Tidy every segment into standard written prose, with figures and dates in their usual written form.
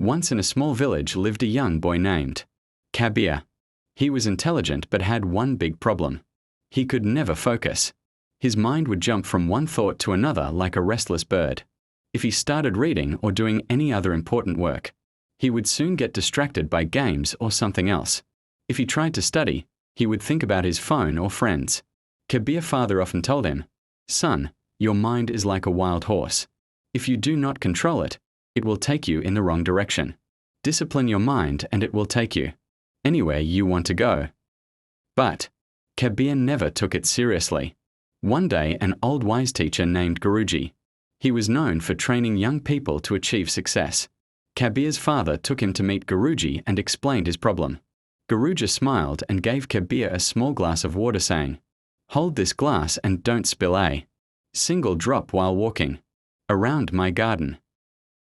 Once in a small village lived a young boy named Kabir. He was intelligent but had one big problem. He could never focus. His mind would jump from one thought to another like a restless bird. If he started reading or doing any other important work, he would soon get distracted by games or something else. If he tried to study, he would think about his phone or friends. Kabir's father often told him, "Son, your mind is like a wild horse. If you do not control it, it will take you in the wrong direction. Discipline your mind and it will take you anywhere you want to go." But Kabir never took it seriously. One day, an old wise teacher named Guruji. He was known for training young people to achieve success. Kabir's father took him to meet Guruji and explained his problem. Guruji smiled and gave Kabir a small glass of water, saying, "Hold this glass and don't spill a single drop while walking around my garden."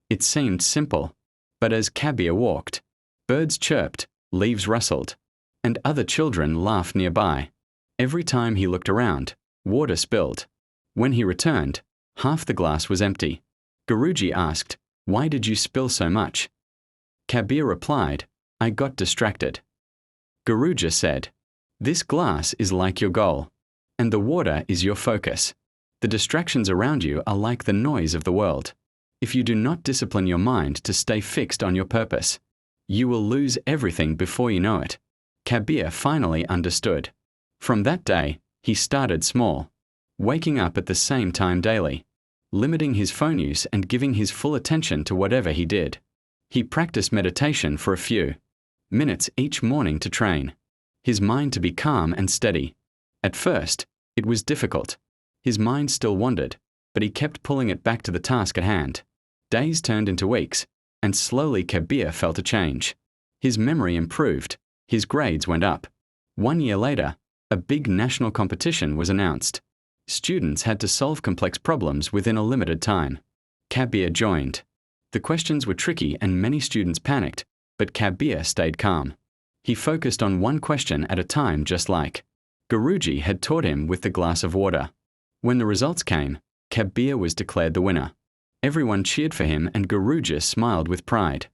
It seemed simple, but as Kabir walked, birds chirped, leaves rustled, and other children laughed nearby. Every time he looked around, water spilled. When he returned, half the glass was empty. Guruji asked, "Why did you spill so much?" Kabir replied, "I got distracted." Guruji said, "This glass is like your goal, and the water is your focus. The distractions around you are like the noise of the world. If you do not discipline your mind to stay fixed on your purpose, you will lose everything before you know it." Kabir finally understood. From that day, he started small, waking up at the same time daily, limiting his phone use and giving his full attention to whatever he did. He practiced meditation for a few minutes each morning to train his mind to be calm and steady. At first, it was difficult. His mind still wandered, but he kept pulling it back to the task at hand. Days turned into weeks, and slowly Kabir felt a change. His memory improved, his grades went up. 1 year later, a big national competition was announced. Students had to solve complex problems within a limited time. Kabir joined. The questions were tricky and many students panicked, but Kabir stayed calm. He focused on one question at a time, just like Guruji had taught him with the glass of water. When the results came, Kabir was declared the winner. Everyone cheered for him and Guruji smiled with pride.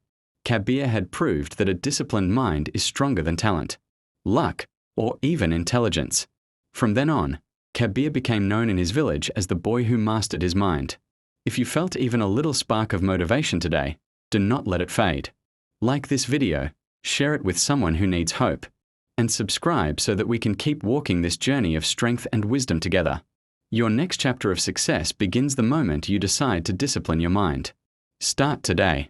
Kabir had proved that a disciplined mind is stronger than talent, luck, or even intelligence. From then on, Kabir became known in his village as the boy who mastered his mind. If you felt even a little spark of motivation today, do not let it fade. Like this video, share it with someone who needs hope, and subscribe so that we can keep walking this journey of strength and wisdom together. Your next chapter of success begins the moment you decide to discipline your mind. Start today.